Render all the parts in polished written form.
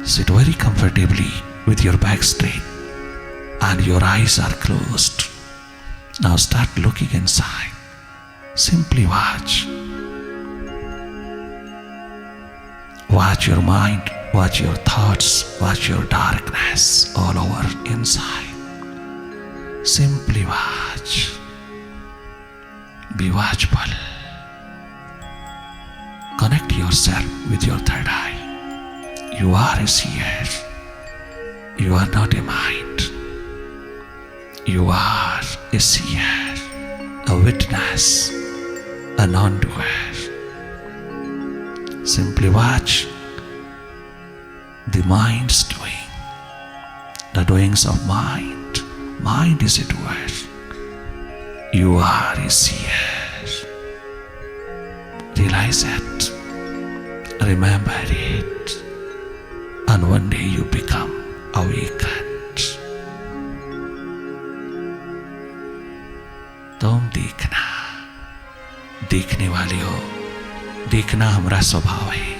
Sit very comfortably with your back straight and your eyes are closed. Now start looking inside. Simply watch. Watch your mind, watch your thoughts, watch your darkness all over inside. Simply watch. Be watchful. Connect yourself with your third eye. You are a seer. You are not a mind. You are a seer, a witness, a non-doer. Simply watch the mind's doing, the doings of mind. Mind is a doer. You are a seer. Realize it. Remember it. And one day you become awakened. तुम देखना, देखने वाले हो। देखना हमारा स्वभाव है।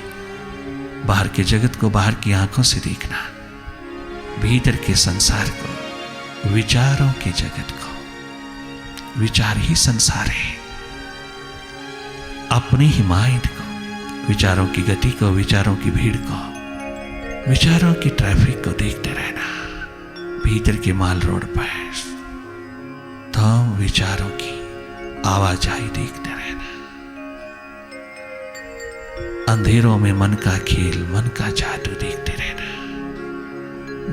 बाहर के जगत को बाहर की आंखों से देखना, भीतर के संसार को, विचारों के जगत को। विचार ही संसार है। अपने ही माइंड को, विचारों की गति को, विचारों की भीड़ को, विचारों की ट्रैफिक को देखते रहना। भीतर के माल रोड पर तुम विचारों की आवाजाही देखते रहना। अंधेरों में मन का खेल, मन का जादू देखते रहना।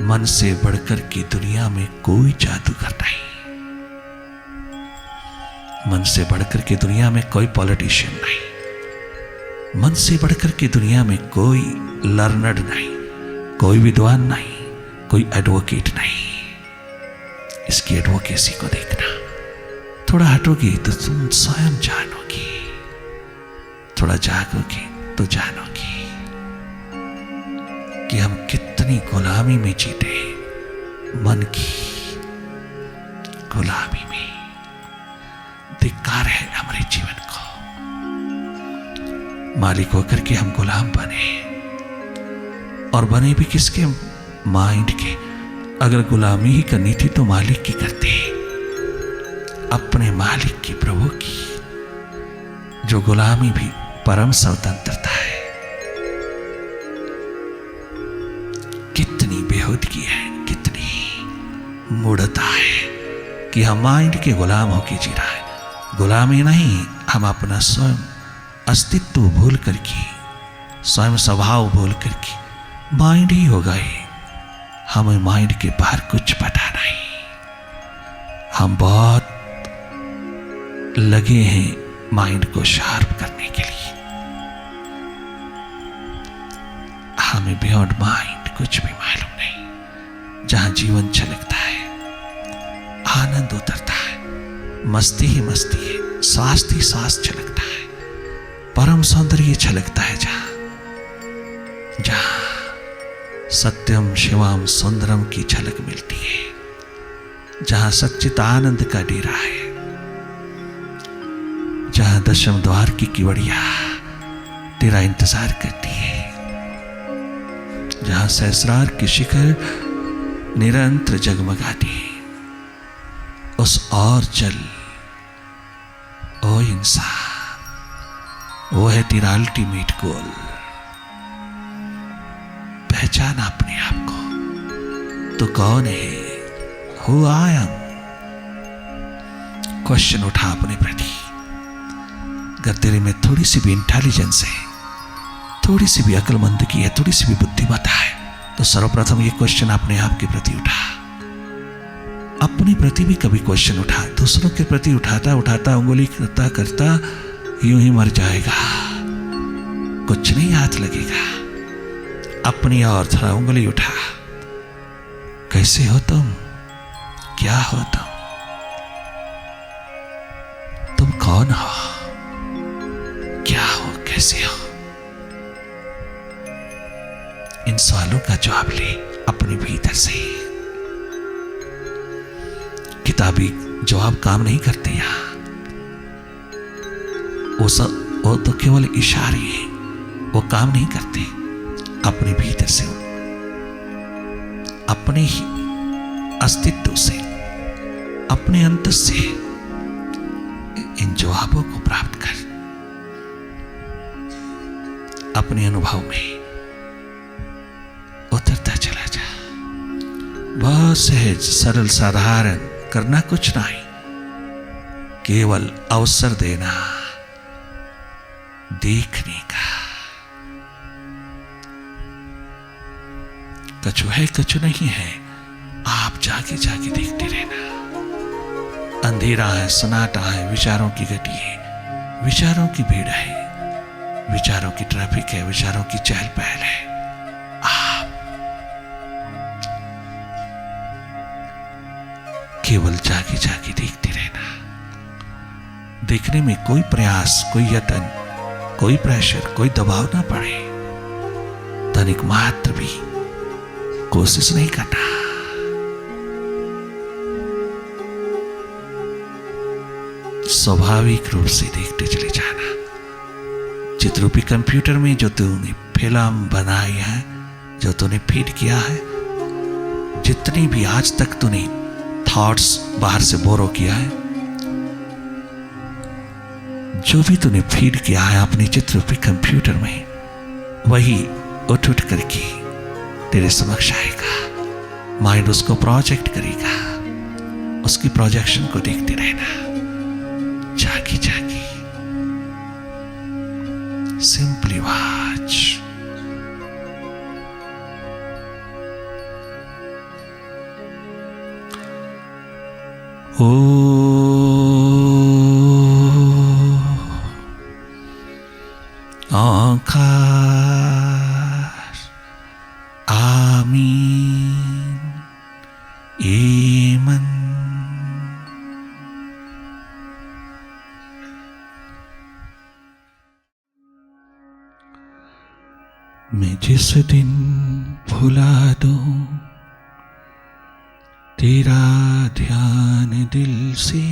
मन से बढ़कर की दुनिया में कोई जादूगर नहीं। मन से बढ़कर की दुनिया में कोई पॉलिटिशियन नहीं। मन से बढ़कर की दुनिया में कोई लर्नड नहीं, कोई विद्वान नहीं, कोई एडवोकेट नहीं। इसकी एडवोकेसी को देखना। थोड़ा हटोगी तो तुम स्वयं जानोगी, थोड़ा जागोगी तो जानोगी कि हम कितनी गुलामी में जीते, मन की गुलामी में। धिक्कार है हमारे जीवन को। मालिक होकर के हम गुलाम बने, और बने भी किसके? माइंड के। अगर गुलामी ही करनी थी तो मालिक की करते, अपने मालिक की, प्रभु की। जो गुलामी भी परम स्वतंत्रता है। कितनी बेहूदगी है, कितनी मूढ़ता है कि हम माइंड के गुलाम होकर जी रहा है। गुलामी नहीं, हम अपना स्वयं अस्तित्व भूल करके, स्वयं स्वभाव भूल करके माइंड ही हो गए। हमें माइंड के बाहर कुछ पता नहीं। हम बहुत लगे हैं माइंड को शार्प करने के लिए। हमें बियॉन्ड माइंड कुछ भी मालूम नहीं। जहां जीवन छलकता है, आनंद उतरता है, मस्ती ही मस्ती है, स्वास्थ्य ही स्वास्थ्य छलकता है, परम सौंदर्य छलकता है। जहां सत्यम शिवम सुंदरम की झलक मिलती है, जहां सच्चिदानंद का डेरा है, जहां दशम द्वार की किवड़िया तेरा इंतजार करती है, जहां सहस्रार की शिखर निरंतर जगमगाती है, उस और चल ओ इंसान, वो है तेरा अल्टीमेट गोल। पहचान अपने आप को। तो कौन है? Who I am? क्वेश्चन उठा अपने प्रति। अगर तेरे में थोड़ी सी भी इंटेलिजेंस है, थोड़ी सी भी अक्लमंदगी है, थोड़ी सी भी बुद्धिमत्ता है, तो सर्वप्रथम ये क्वेश्चन अपने आप के प्रति उठा। अपने प्रति भी कभी क्वेश्चन उठा। दूसरों के प्रति उठाता उठाता, उंगली करता करता यूं ही मर जाएगा, कुछ नहीं हाथ लगेगा। अपनी और थोड़ा उंगली उठा। कैसे हो तुम? क्या हो तुम? तुम कौन हो? क्या हो? कैसे हो? इन सवालों का जवाब ले अपने भीतर से। किताबी जवाब काम नहीं करते यहां। वो तो केवल इशारे हैं, वो काम नहीं करते। अपने भीतर से अपने ही अस्तित्व से, अपने अंत से इन जवाबों को प्राप्त कर अपने अनुभव में उतरता चला जा। बहुत सहज, सरल, साधारण, करना कुछ नहीं, केवल अवसर देना देखने का। कछु है कछु नहीं है, आप जाके जाके देखते रहना। अंधेरा है, सन्नाटा है, विचारों की गति है, विचारों की भीड़ है, विचारों की ट्रैफिक है, विचारों की चहल पहल है। आप केवल जाके जाके देखते रहना। देखने में कोई प्रयास, कोई यत्न, कोई प्रेशर, कोई दबाव ना पड़े। तनिक मात्र भी कोशिश नहीं करना। स्वाभाविक रूप से देखते चले जाना। चित्ररूपी कंप्यूटर में जो तूने फिल्म बनाई है, जो तूने फीड किया है, जितनी भी आज तक तूने थॉट्स बाहर से बोरो किया है, जो भी तूने फीड किया है अपने चित्ररूपी कंप्यूटर में, वही उठ उठ करके तेरे समक्ष आएगा। माइंड उसको प्रोजेक्ट करेगा, उसकी प्रोजेक्शन को देखते रहना। जागी जागी सिंपली वॉच। ओ आकाश आमीन ईमन। मैं जिस दिन भुला दूं तेरा ध्यान दिल से,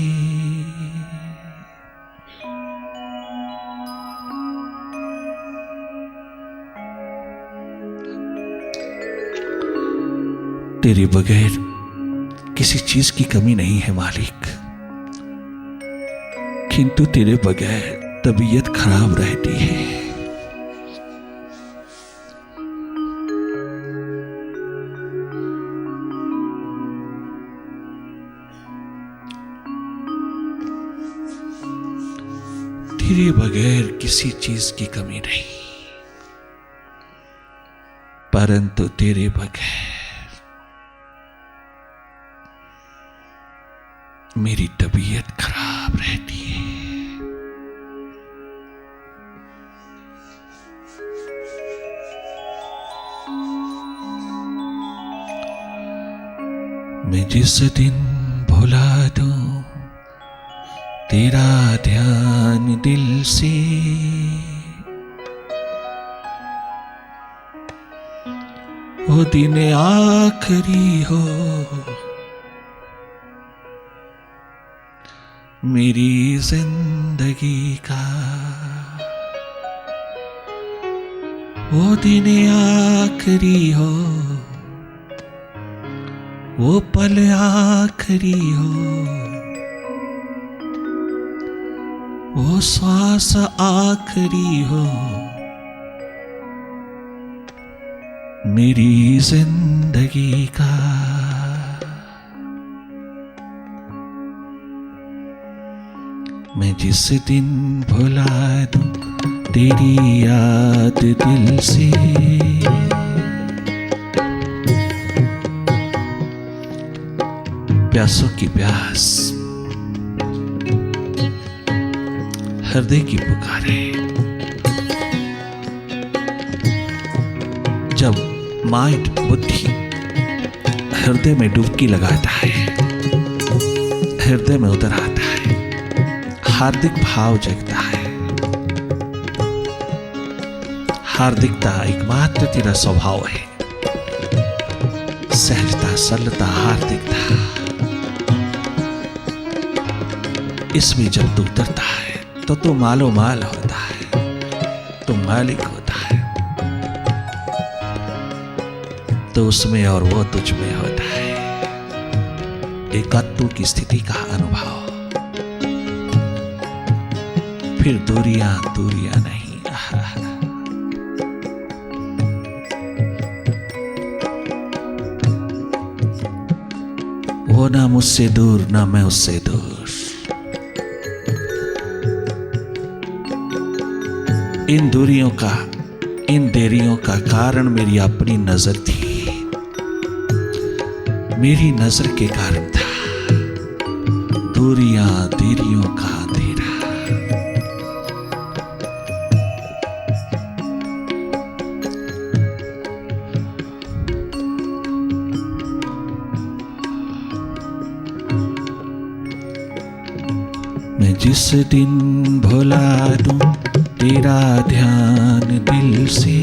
तेरे बगैर किसी चीज की कमी नहीं है मालिक, किंतु तेरे बगैर तबीयत खराब रहती है। तेरे बगैर किसी चीज की कमी नहीं, परंतु तेरे बगैर मेरी तबीयत खराब रहती है। मैं जिस दिन भुला दूं तेरा ध्यान दिल से, वो दिन आखिरी हो मेरी जिंदगी का, वो दिन आखिरी हो, वो पल आखिरी हो, वो श्वास आखिरी हो मेरी जिंदगी का। मैं जिस दिन भुला दूं तेरी याद दिल से, प्यासों की प्यास, हृदय की पुकारे। जब माइंड, बुद्धि हृदय में डुबकी लगाता है, हृदय में उतर आता है, हार्दिक भाव जगता है। हार्दिकता एकमात्र तेरा स्वभाव है, सहजता, सरलता, हार्दिकता। इसमें जब तू उतरता है तो तू मालो माल होता है, तू मालिक होता है। तो उसमें और वो तुझ में होता है एकत्व की स्थिति का अनुभव। फिर दूरियां दूरियां नहीं। वो ना मुझसे दूर ना मैं उससे दूर। इन दूरियों का, इन देरियों का कारण मेरी अपनी नजर थी, मेरी नजर के कारण था दूरियां देरियों का अंधेरा। मैं जिस दिन भुला दूं तेरा ध्यान दिल से,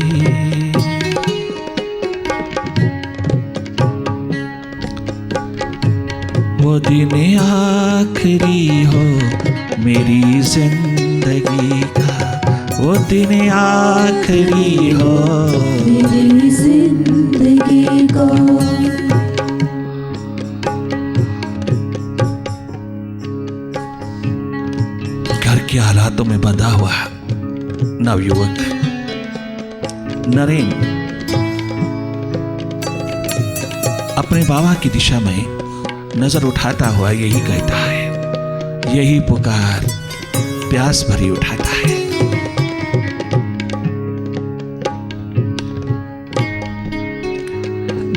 वो दिन आखिरी हो मेरी जिंदगी का, वो दिन आखिरी हो मेरी जिंदगी को। घर के हालातों में बंधा हुआ नवयुवक नरेन अपने बाबा की दिशा में नजर उठाता हुआ यही कहता है, यही पुकार प्यास भरी उठाता है।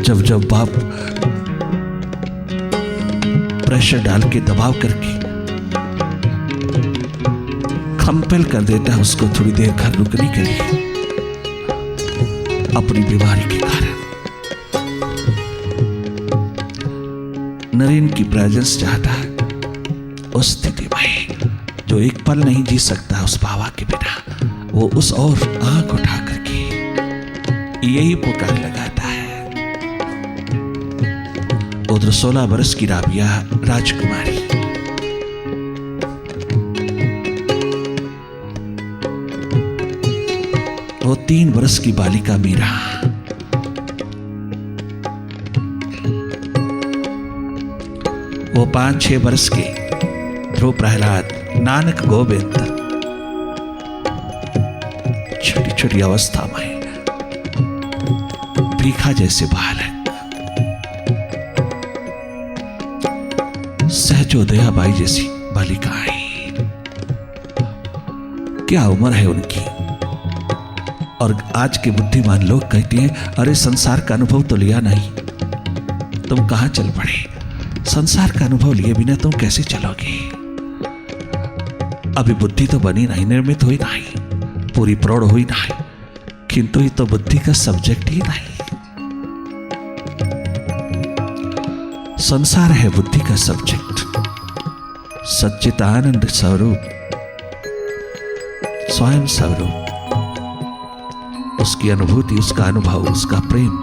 जब जब बाप प्रेशर डाल के दबाव करके कंपेल कर देता है उसको थोड़ी देर घर रुकने के लिए अपनी बीमारी के कारण, नरेन की प्रेजेंस चाहता है उस स्थिति में जो एक पल नहीं जी सकता उस बाबा के बिना। वो उस और आंख उठा करके यही पुकार लगाता है। उधर 16 बरस की राबिया राजकुमारी वो 3 बरस की बालिका मीरा, वो 5-6 बरस के ध्रुव प्रहलाद, नानक गोविंद, छोटी छोटी अवस्था में भीखा जैसे बालक, सहजोदया बाई जैसी बालिकाएं, क्या उम्र है उनकी। और आज के बुद्धिमान लोग कहते हैं अरे संसार का अनुभव तो लिया नहीं, तुम कहां चल पड़े, संसार का अनुभव लिए बिना तुम कैसे चलोगे। अभी बुद्धि तो बनी नहीं, निर्मित हुई नहीं, पूरी प्रौढ़ हुई नहीं, किंतु ये तो बुद्धि का सब्जेक्ट ही नहीं। संसार है बुद्धि का सब्जेक्ट। सच्चिदानंद स्वरूप, स्वयं स्वरूप, उसकी अनुभूति, उसका अनुभव, उसका प्रेम,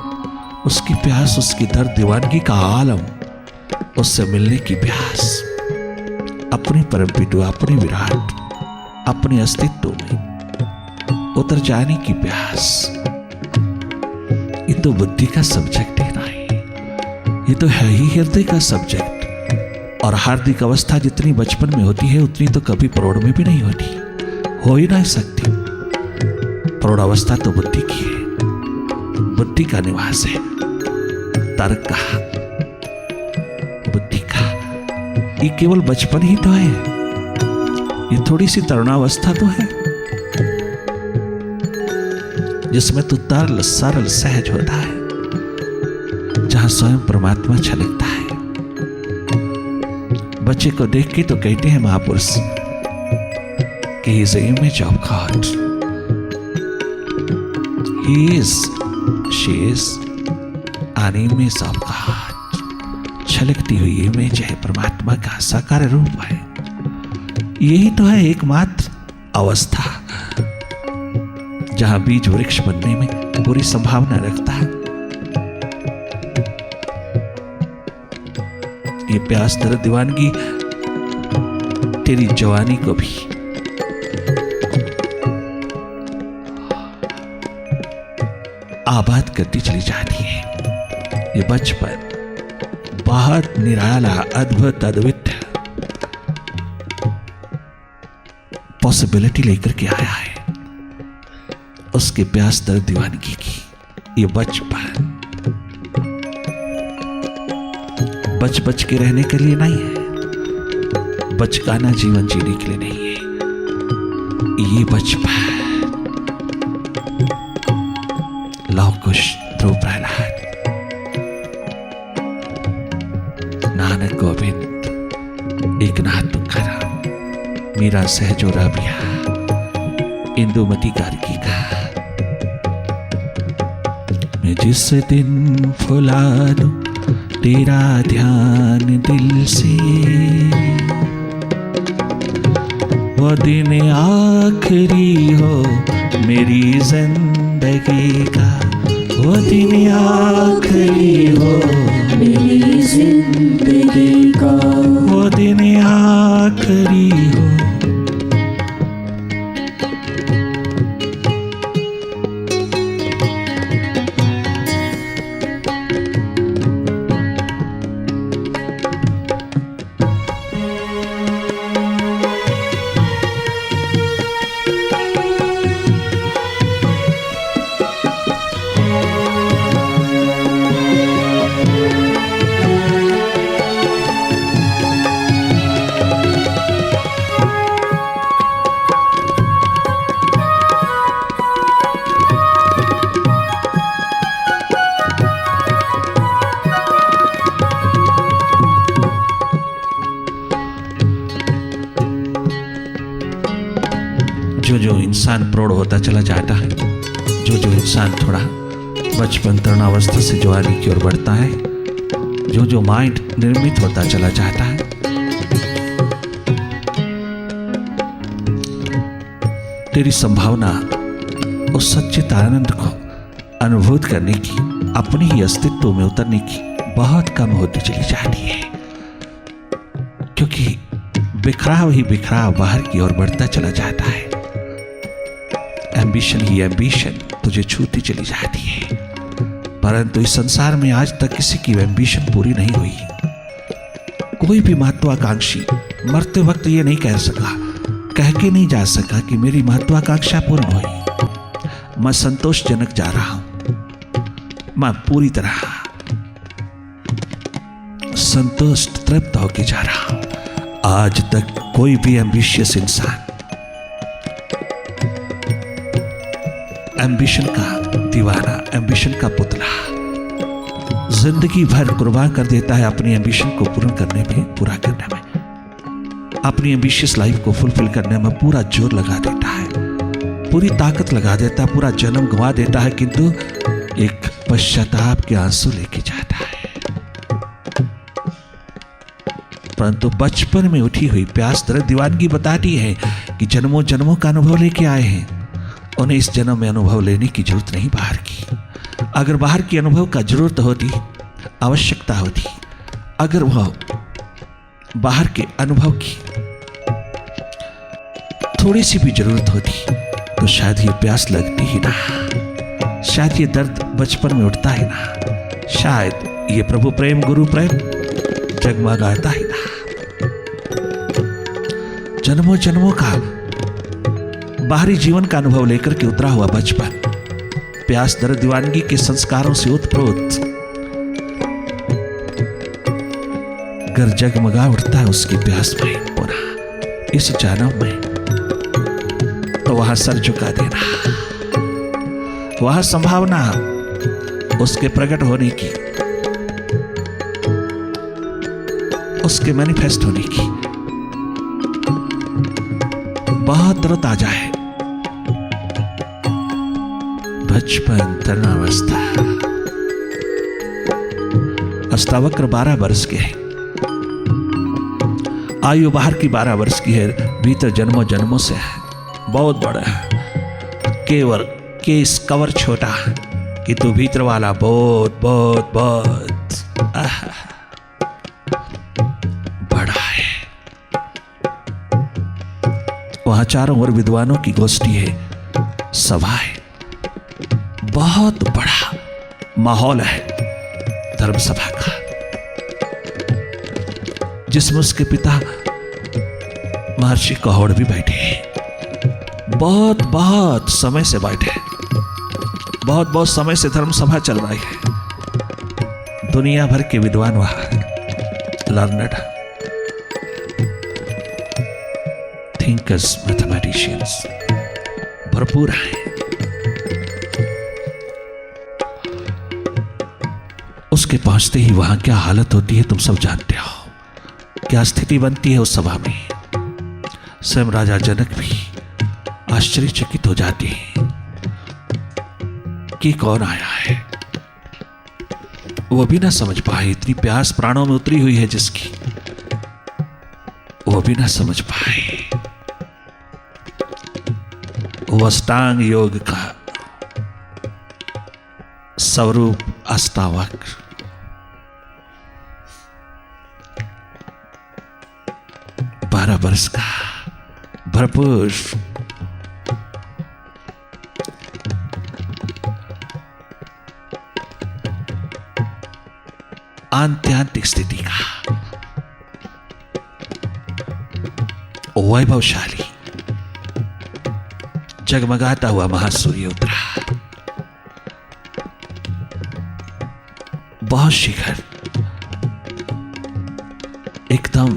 उसकी प्यास, उसकी दर्द, दीवानगी का आलम, उससे मिलने की प्यास, अपने परमपिता, अपने विराट, अपने अस्तित्व में उतर जाने की प्यास। ये तो बुद्धि का सब्जेक्ट ही नहीं, ये तो है ही हृदय का सब्जेक्ट। और हार्दिक अवस्था जितनी बचपन में होती है उतनी तो कभी प्रौढ़ में भी नहीं होती, हो ही नहीं सकती। प्रौढ़ अवस्था तो बुद्धि की है, बुद्धि का निवास है, तर्क का, बुद्धि का। ये केवल बचपन ही तो है, ये थोड़ी सी तरुणावस्था तो है जिसमें तो तरल सरल सहज होता है, जहां स्वयं परमात्मा छलकता है। बच्चे को देख के तो कहते हैं महापुरुष कि he is the image of God. He is, she is an image of God. छलकती हुई इमेज है, परमात्मा का साकार रूप है। यही तो है एकमात्र अवस्था जहां बीज वृक्ष बनने में पूरी संभावना रखता है। ये प्यास, दर्द, दीवानगी तेरी जवानी को भी आबाद करती चली जाती है। ये बचपन बहुत निराला, अद्भुत, अद्वित पॉसिबिलिटी लेकर के आया है। उसके प्यास दर्द दीवानगी की ये बचपन बच बच के रहने के लिए नहीं है, बचकाना जीवन जीने के लिए नहीं है। ये बचपन लव कुश, ध्रुव प्रहलाद, नानक गोविंद, एकनाथ तुकाराम, मीरा सहजो राबिया, इंदुमती गार्गी का। मैं जिस दिन फुला दूं तेरा ध्यान दिल से, वो दिन आखिरी हो मेरी जिंदगी का, वो दिन आखिरी हो मेरी जिंदगी का, वो दिन आखिरी हो। जो जो इंसान प्रौढ़ होता चला जाता है, जो जो इंसान थोड़ा बचपन तरुणावस्था से जवानी की ओर बढ़ता है, जो जो माइंड निर्मित होता चला जाता है, तेरी संभावना उस सच्चित आनंद को अनुभूत करने की, अपने ही अस्तित्व में उतरने की बहुत कम होती चली जाती है, क्योंकि बिखराव ही बिखराव बाहर की ओर बढ़ता चला जाता है। एम्बिशन ही एम्बिशन तुझे छूती चली जाती है, परंतु इस संसार में आज तक किसी की एम्बिशन पूरी नहीं हुई। कोई भी महत्वाकांक्षी मरते वक्त ये नहीं कह सका, कह के नहीं जा सका कि मेरी महत्वाकांक्षा पूर्ण हुई, मैं संतोषजनक जा रहा हूं, मैं पूरी तरह संतुष्ट तृप्त होके जा रहा हूं। आज तक कोई भी एम्बिशियस इंसान एम्बिशन का दीवाना, एम्बिशन का पुतला जिंदगी भर कुर्बान कर देता है अपनी एम्बिशन को पूर्ण करने में, पूरा करने में, अपनी एम्बिशियस लाइफ को फुलफिल करने में पूरा जोर लगा देता है, पूरी ताकत लगा देता है, पूरा जन्म गंवा देता है, किंतु एक पश्चाताप के आंसू लेके जाता है। परंतु बचपन में उठी हुई प्यास दर्द दीवानगी बताती है कि जन्मों जन्मों का अनुभव लेके आए हैं, उन्हें इस जन्म में अनुभव लेने की जरूरत नहीं बाहर की। अगर बाहर की अनुभव का जरूरत होती, आवश्यकता होती, अगर वह बाहर के अनुभव की थोड़ी सी भी जरूरत होती, तो शायद ये प्यास लगती ही ना, शायद ये दर्द बचपन में उठता ही ना, शायद ये प्रभु प्रेम, गुरु प्रेम जगमगाता ही ना। जन्मों जन्मों का बाहरी जीवन का अनुभव लेकर के उतरा हुआ बचपन प्यास दर्द दीवानगी के संस्कारों से उत्प्रोत गर जगमगा उठता है उसकी प्यास में पुनः इस जन्म में, तो वहां सर झुका देना, वहां संभावना उसके प्रकट होने की, उसके मैनिफेस्ट होने की बहुत तरोताजा है। बचपन तरुणावस्था, अष्टावक्र 12 वर्ष के हैं, आयु बाहर की 12 वर्ष की है, भीतर जन्मों जन्मों से है, बहुत बड़ा है, केवल केस कवर छोटा कि तू भीतर वाला बहुत बहुत बहुत बड़ा है। वहां चारों ओर विद्वानों की गोष्ठी है, सभा है, बहुत बड़ा माहौल है, धर्म सभा का, जिसमें उसके पिता महर्षि कहोड़ भी बैठे हैं। बहुत बहुत समय से बैठे, बहुत बहुत समय से धर्म सभा चल रही है। दुनिया भर के विद्वान वहां, लर्नड थिंकर्स, मैथमेटिशियंस भरपूर है। उसके पहुंचते ही वहां क्या हालत होती है तुम सब जानते हो, क्या स्थिति बनती है उस सभा में। स्वयं राजा जनक भी आश्चर्यचकित हो जाते हैं कि कौन आया है। वो भी ना समझ पाए, इतनी प्यास प्राणों में उतरी हुई है जिसकी, वो भी ना समझ पाए। वो अष्टांग योग का स्वरूप अष्टावक्र, 12 वर्ष का भरपूर आंत्यांतिक स्थिति का वैभवशाली जगमगाता हुआ महासूर्य उतरा। बहुत शिखर एकदम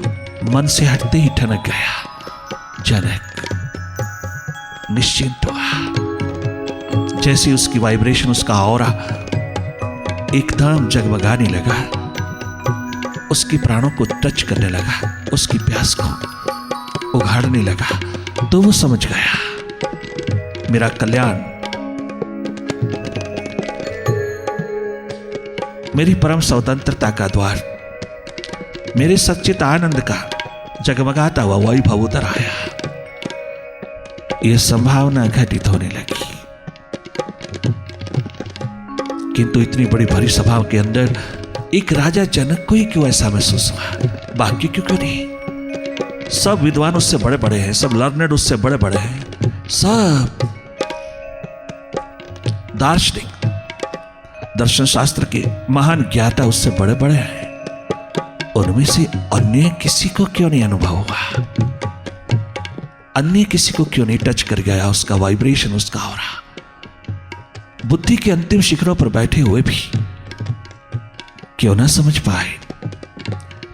मन से हटते ही ठनक गया। जनक निश्चिंत हुआ, जैसे उसकी वाइब्रेशन, उसका ऑरा एकदम जगमगाने लगा, उसके प्राणों को टच करने लगा, उसकी प्यास को उघाड़ने लगा। तो वो समझ गया मेरा कल्याण, मेरी परम स्वतंत्रता का द्वार, मेरे सच्चित आनंद का जगमगाता हुआ वैभव उतर आया। यह संभावना घटित होने लगी। किंतु इतनी बड़ी भरी सभा के अंदर एक राजा जनक को ही क्यों ऐसा महसूस हुआ, बाकी क्यों नहीं? सब विद्वान उससे बड़े बड़े हैं, सब लर्नड उससे बड़े बड़े हैं, सब दार्शनिक, दर्शन शास्त्र के महान ज्ञाता उससे बड़े बड़े हैं। उनमें से अन्य किसी को क्यों नहीं अनुभव हुआ? अन्य किसी को क्यों नहीं टच कर गया उसका वाइब्रेशन, उसका ऑरा? बुद्धि के अंतिम शिखरों पर बैठे हुए भी क्यों ना समझ पाए,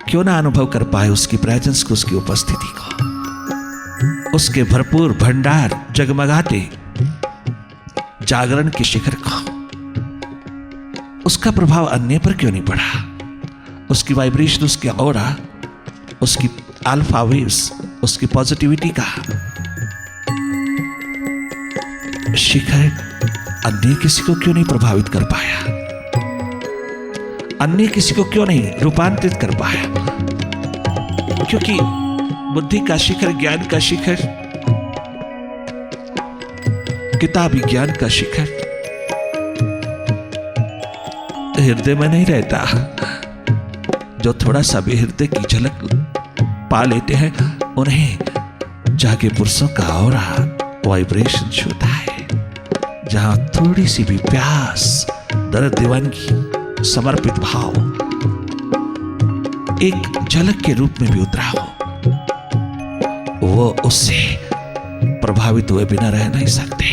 क्यों ना अनुभव कर पाए उसकी प्रेजेंस को, उसकी उपस्थिति को, उसके भरपूर भंडार जगमगाते जागरण के शिखर को? उसका प्रभाव अन्य पर क्यों नहीं पड़ा? उसकी वाइब्रेशन, उसकी ऑरा, उसकी अल्फा वेव्स, उसकी पॉजिटिविटी का शिखर अन्य किसी को क्यों नहीं प्रभावित कर पाया? अन्य किसी को क्यों नहीं रूपांतरित कर पाया? क्योंकि बुद्धि का शिखर, ज्ञान का शिखर, किताबी ज्ञान का शिखर हृदय में नहीं रहता। जो थोड़ा सा भी हृदय की झलक पा लेते हैं उन्हें जागे पुरुषों का ऑरा वाइब्रेशन छूता है। जहां थोड़ी सी भी प्यास, दर्द, दीवानगी, समर्पित भाव एक झलक के रूप में भी उतरा हो, वो उससे प्रभावित हुए बिना रह नहीं सकते।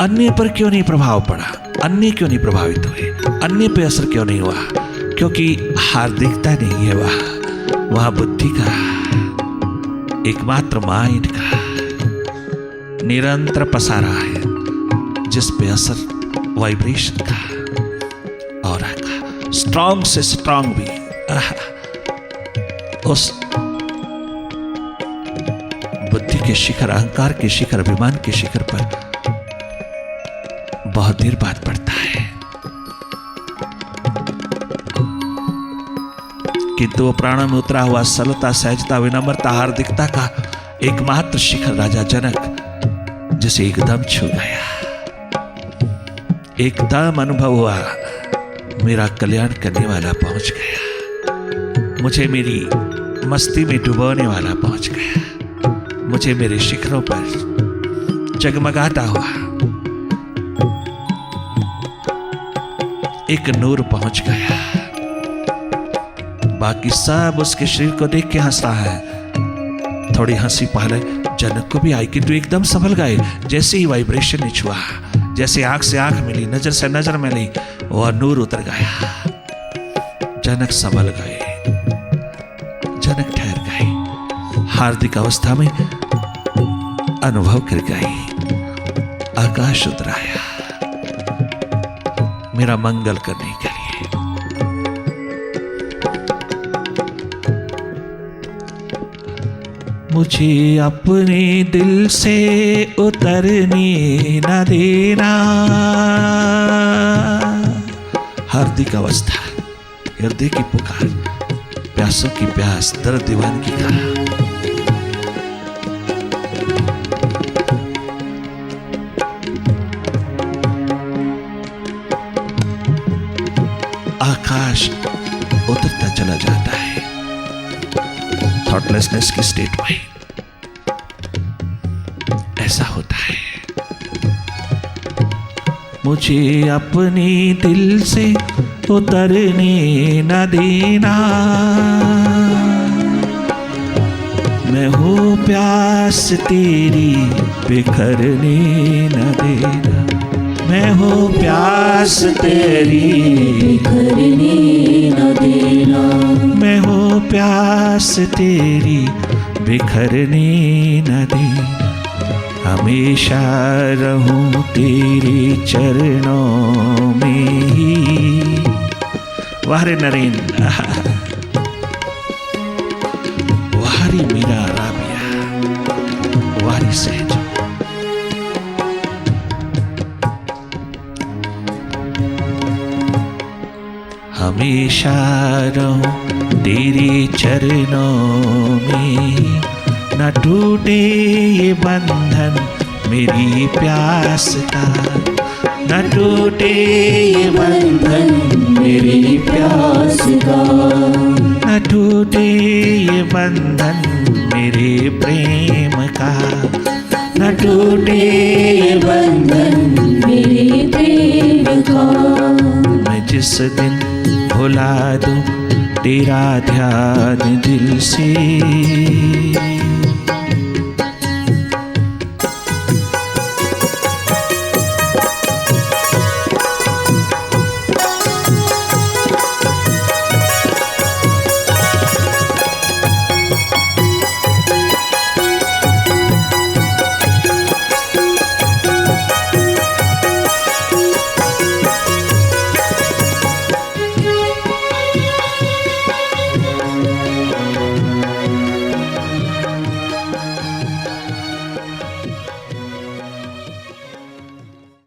अन्य पर क्यों नहीं प्रभाव पड़ा? अन्य क्यों नहीं प्रभावित हुए? अन्य पे असर क्यों नहीं हुआ? क्योंकि हार्दिकता नहीं है वहां बुद्धि का, एकमात्र माइंड का निरंतर पसारा है, जिस पे असर वाइब्रेशन का, ऑरा का, स्ट्रांग से स्ट्रांग भी उस बुद्धि के शिखर, अहंकार के शिखर, अभिमान के शिखर पर बहुत देर बाद पड़ता है। किंतु वो प्राणों में उतरा हुआ सरलता, सहजता, विनम्रता, हार्दिकता का एकमात्र शिखर राजा जनक जिसे एकदम छू गया, एकदम अनुभव हुआ मेरा कल्याण करने वाला पहुंच गया, मुझे मेरी मस्ती में डुबोने वाला पहुंच गया, मुझे मेरे शिखरों पर जगमगाता हुआ एक नूर पहुंच गया। बाकी सब उसके शरीर को देख के हंस रहा है। थोड़ी हंसी पहले जनक को भी आई, किंतु एकदम संभल गए। जैसे ही वाइब्रेशन छुआ, जैसे आंख से आंख मिली, नजर से नजर मिली, वह नूर उतर गया। जनक संभल गए, जनक ठहर गए, हार्दिक अवस्था में अनुभव कर गए। आकाश उतराया मेरा मंगल करने के लिए। मुझे अपने दिल से उतरने न देना। हार्दिक अवस्था, हृदय की पुकार, प्यासों की प्यास, दर्द दीवान की कहा। आकाश उतरता चला जाता है थॉटलेसनेस की स्टेट में। ऐसा होता है। मुझे अपने दिल से उतरने न देना, मैं हूँ प्यास तेरी बिखरने न देना। मैं हूँ प्यास तेरी बिखरने न देना। मैं हूँ प्यास तेरी बिखरने न देना। हमेशा रहूं तेरे चरणों में ही। वारे नरेंद्र, वारी मीरा राबिया, वारी सहज। हमेशा रहूं तेरे चरणों में, न टूटे ये बंधन मेरी प्यास का। न टूटे ये बंधन मेरी प्यास का। न टूटे ये बंधन मेरे प्रेम का। न टूटे ये बंधन मेरे प्रेम का। मैं जिस दिन भुला दूं तेरा ध्यान दिल से,